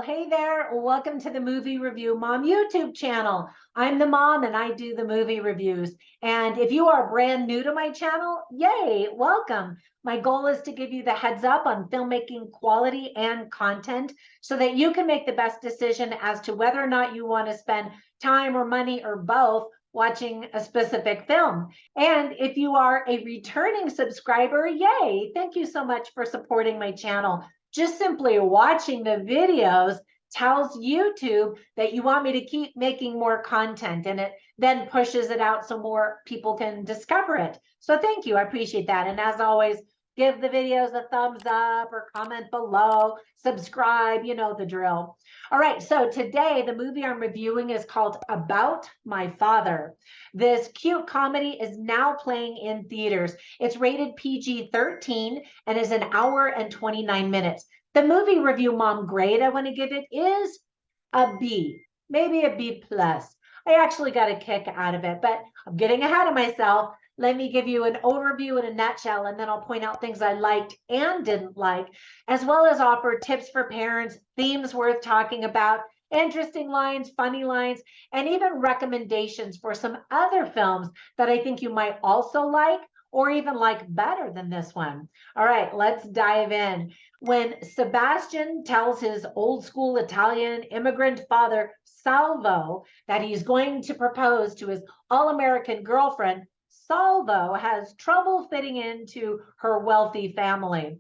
hey there. Welcome to the Movie Review Mom YouTube channel. I'm the mom and I do the movie reviews. And if you are brand new to my channel, yay, welcome. My goal is to give you the heads up on filmmaking quality and content so that you can make the best decision as to whether or not you want to spend time or money or both watching a specific film. And if you are a returning subscriber, yay, thank you so much for supporting my channel. Just simply watching the videos tells YouTube that you want me to keep making more content, and it then pushes it out so more people can discover it. So thank you, I appreciate that. And as always, give the videos a thumbs up or comment below, subscribe, you know the drill. All right, so today the movie I'm reviewing is called About My Father. This cute comedy is now playing in theaters. It's rated PG-13 and is an hour and 29 minutes. The movie review mom grade I want to give it is a B, maybe a B plus. I actually got a kick out of it, but I'm getting ahead of myself. Let me give you an overview in a nutshell, and then I'll point out things I liked and didn't like, as well as offer tips for parents, themes worth talking about, interesting lines, funny lines, and even recommendations for some other films that I think you might also like or even like better than this one. All right, let's dive in. When Sebastian tells his old school Italian immigrant father, Salvo, that he's going to propose to his all-American girlfriend, Salvo has trouble fitting into her wealthy family.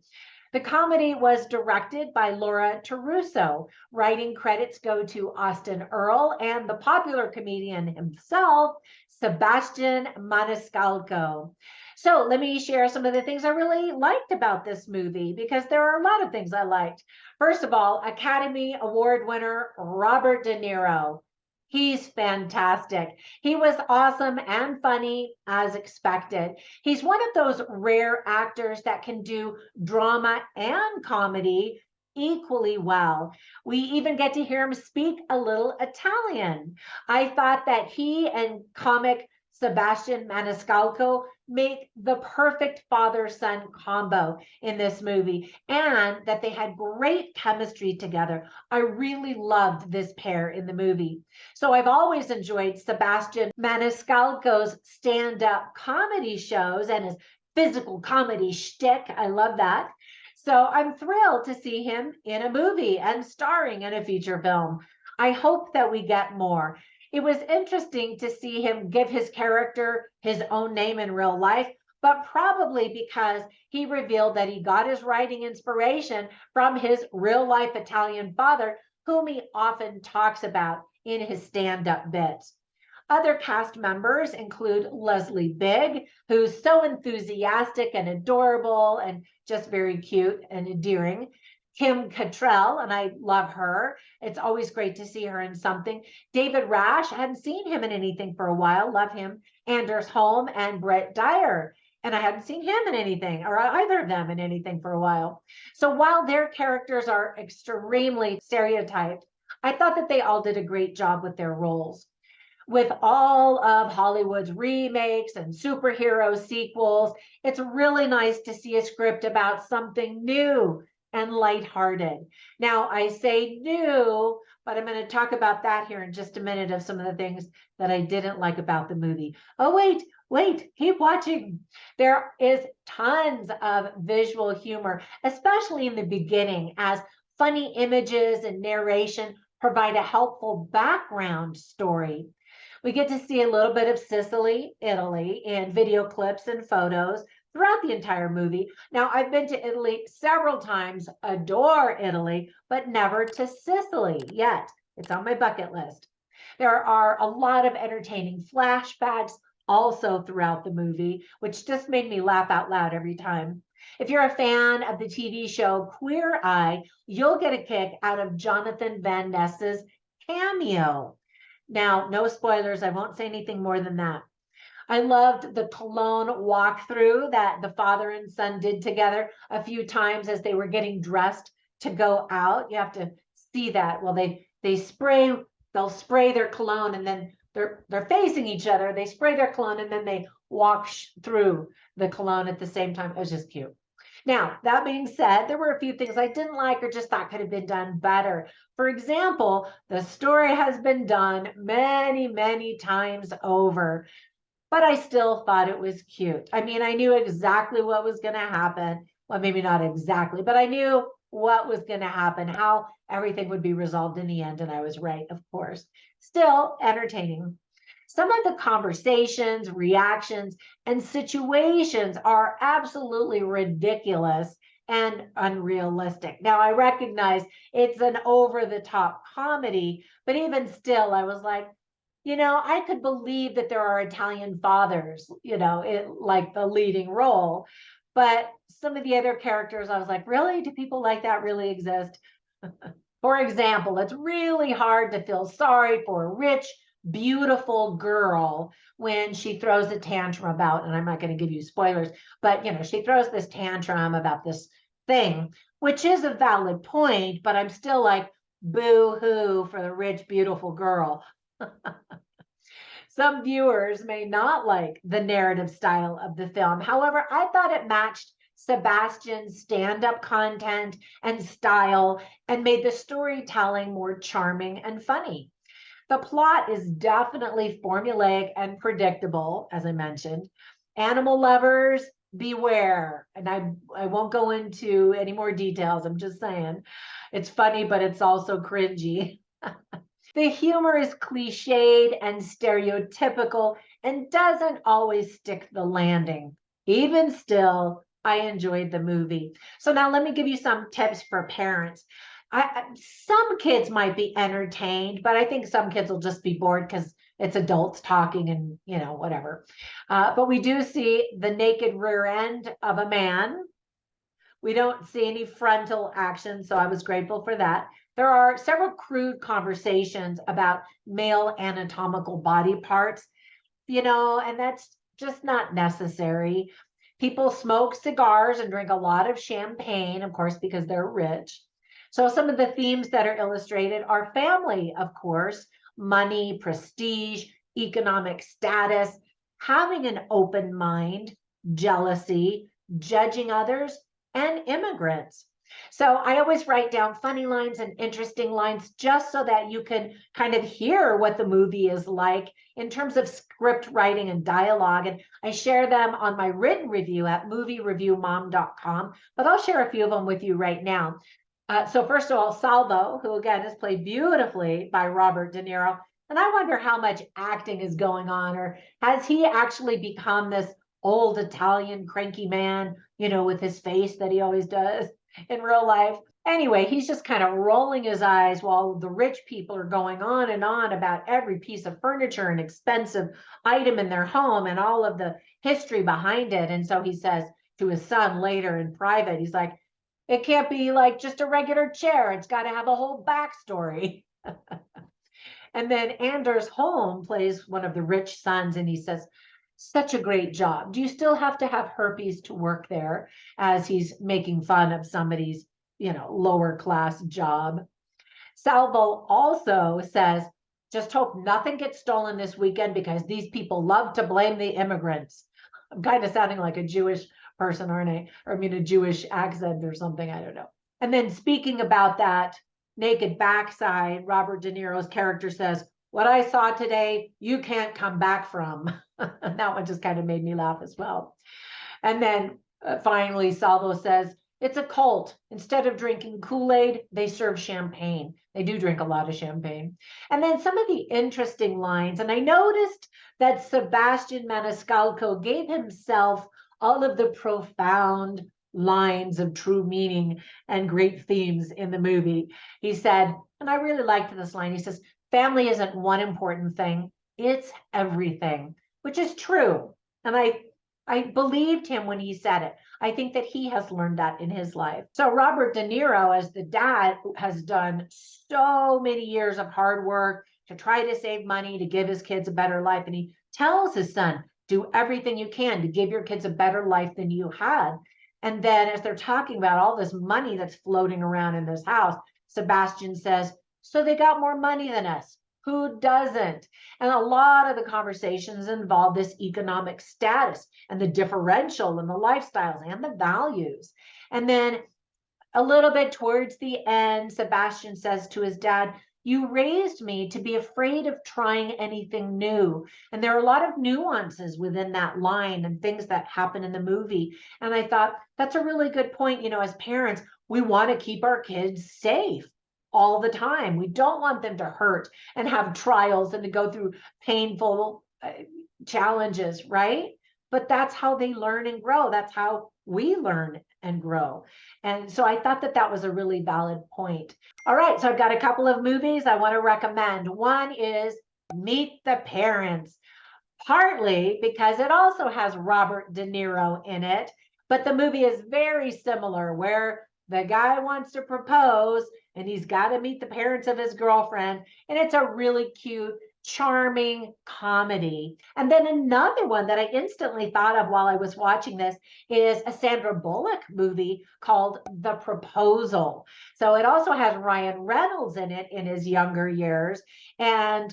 The comedy was directed by Laura Taruso. Writing credits go to Austin Earl and the popular comedian himself, Sebastian Maniscalco. So let me share some of the things I really liked about this movie, because there are a lot of things I liked. First of all, Academy Award winner Robert De Niro. He's fantastic. He was awesome and funny as expected. He's one of those rare actors that can do drama and comedy equally well. We even get to hear him speak a little Italian. I thought that he and comic Sebastian Maniscalco make the perfect father-son combo in this movie, and that they had great chemistry together. I really loved this pair in the movie. So I've always enjoyed Sebastian Maniscalco's stand-up comedy shows and his physical comedy shtick. I love that. So I'm thrilled to see him in a movie and starring in a feature film. I hope that we get more. It was interesting to see him give his character his own name in real life, but probably because he revealed that he got his writing inspiration from his real life Italian father, whom he often talks about in his stand-up bits. Other cast members include Leslie Bigg, who's so enthusiastic and adorable and just very cute and endearing. Kim Cattrall, and I love her. It's always great to see her in something. David Rash, I hadn't seen him in anything for a while. Love him. Anders Holm and Brett Dyer. And I hadn't seen him in anything, or either of them in anything for a while. So while their characters are extremely stereotyped, I thought that they all did a great job with their roles. With all of Hollywood's remakes and superhero sequels, it's really nice to see a script about something new and lighthearted. Now, I say new, but I'm going to talk about that here in just a minute, of some of the things that I didn't like about the movie. Oh, wait, keep watching. There is tons of visual humor, especially in the beginning, as funny images and narration provide a helpful background story. We get to see a little bit of Sicily, Italy, in video clips and photos throughout the entire movie. Now, I've been to Italy several times, adore Italy, but never to Sicily yet. It's on my bucket list. There are a lot of entertaining flashbacks also throughout the movie, which just made me laugh out loud every time. If you're a fan of the TV show Queer Eye, you'll get a kick out of Jonathan Van Ness's cameo. Now, no spoilers. I won't say anything more than that. I loved the cologne walkthrough that the father and son did together a few times as they were getting dressed to go out. You have to see that. Well, they'll spray their cologne, and then they're facing each other. They spray their cologne and then they walk through the cologne at the same time. It was just cute. Now, that being said, there were a few things I didn't like or just thought could have been done better. For example, the story has been done many, many times over, but I still thought it was cute. I mean, I knew exactly what was going to happen. Well, maybe not exactly, but I knew what was going to happen, how everything would be resolved in the end. And I was right, of course. Still entertaining. Some of the conversations, reactions, and situations are absolutely ridiculous and unrealistic. Now, I recognize it's an over the top comedy, but even still, I was like, I could believe that there are Italian fathers, like the leading role. But some of the other characters, I was like, really? Do people like that really exist? For example, it's really hard to feel sorry for a rich, beautiful girl when she throws a tantrum about, and I'm not going to give you spoilers, but she throws this tantrum about this thing, which is a valid point, but I'm still like, boo hoo for the rich, beautiful girl. Some viewers may not like the narrative style of the film. However, I thought it matched Sebastian's stand-up content and style and made the storytelling more charming and funny. The plot is definitely formulaic and predictable, as I mentioned. Animal lovers, beware. And I won't go into any more details. I'm just saying it's funny, but it's also cringy. The humor is cliched and stereotypical and doesn't always stick the landing. Even still, I enjoyed the movie. So now let me give you some tips for parents. Some kids might be entertained, but I think some kids will just be bored because it's adults talking and, whatever. But we do see the naked rear end of a man. We don't see any frontal action, so I was grateful for that. There are several crude conversations about male anatomical body parts, and that's just not necessary. People smoke cigars and drink a lot of champagne, of course, because they're rich. So some of the themes that are illustrated are family, of course, money, prestige, economic status, having an open mind, jealousy, judging others, and immigrants. So I always write down funny lines and interesting lines just so that you can kind of hear what the movie is like in terms of script writing and dialogue. And I share them on my written review at moviereviewmom.com, but I'll share a few of them with you right now. So first of all, Salvo, who again is played beautifully by Robert De Niro. And I wonder how much acting is going on, or has he actually become this old Italian cranky man, with his face that he always does in real life. Anyway, he's just kind of rolling his eyes while the rich people are going on and on about every piece of furniture and expensive item in their home and all of the history behind it. And so he says to his son later in private, he's like, it can't be like just a regular chair. It's got to have a whole backstory. And then Anders Holm plays one of the rich sons, and he says, such a great job. Do you still have to have herpes to work there, as he's making fun of somebody's, lower class job? Salvo also says, just hope nothing gets stolen this weekend because these people love to blame the immigrants. I'm kind of sounding like a Jewish person, aren't I? Or a Jewish accent or something. I don't know. And then speaking about that naked backside, Robert De Niro's character says, what I saw today, you can't come back from. That one just kind of made me laugh as well. And then finally, Salvo says, it's a cult. Instead of drinking Kool-Aid, they serve champagne. They do drink a lot of champagne. And then some of the interesting lines, and I noticed that Sebastian Maniscalco gave himself all of the profound lines of true meaning and great themes in the movie. He said, and I really liked this line, he says, family isn't one important thing, it's everything, which is true. And I believed him when he said it. I think that he has learned that in his life. So Robert De Niro, as the dad, has done so many years of hard work to try to save money to give his kids a better life. And he tells his son, do everything you can to give your kids a better life than you had. And then as they're talking about all this money that's floating around in this house, Sebastian says, so they got more money than us. Who doesn't? And a lot of the conversations involve this economic status and the differential and the lifestyles and the values. And then a little bit towards the end, Sebastian says to his dad, "You raised me to be afraid of trying anything new." And there are a lot of nuances within that line and things that happen in the movie. And I thought that's a really good point. You know, as parents, we want to keep our kids safe all the time. We don't want them to hurt and have trials and to go through painful challenges, right? But that's how they learn and grow. That's how we learn and grow. And so I thought that that was a really valid point. All right, so I've got a couple of movies I want to recommend. One is Meet the Parents, partly because it also has Robert De Niro in it, but the movie is very similar where the guy wants to propose and he's got to meet the parents of his girlfriend, and it's a really cute, charming comedy. And then another one that I instantly thought of while I was watching this is a Sandra Bullock movie called The Proposal. So it also has Ryan Reynolds in it in his younger years, and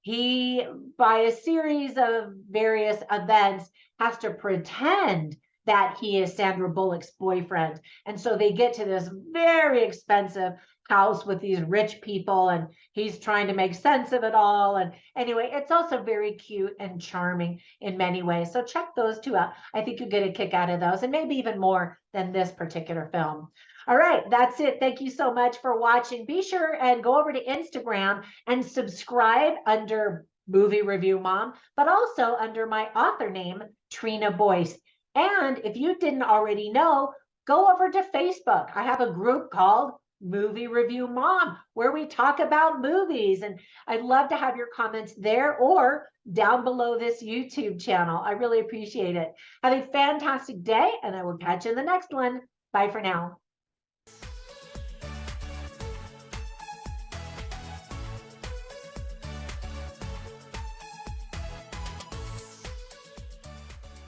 he, by a series of various events, has to pretend that he is Sandra Bullock's boyfriend. And so they get to this very expensive house with these rich people, and he's trying to make sense of it all. And anyway, it's also very cute and charming in many ways. So check those two out. I think you get a kick out of those, and maybe even more than this particular film. All right, that's it. Thank you so much for watching. Be sure and go over to Instagram and subscribe under Movie Review Mom, but also under my author name, Trina Boice. And if you didn't already know, go over to Facebook. I have a group called Movie Review Mom, where we talk about movies. And I'd love to have your comments there or down below this YouTube channel. I really appreciate it. Have a fantastic day, and I will catch you in the next one. Bye for now.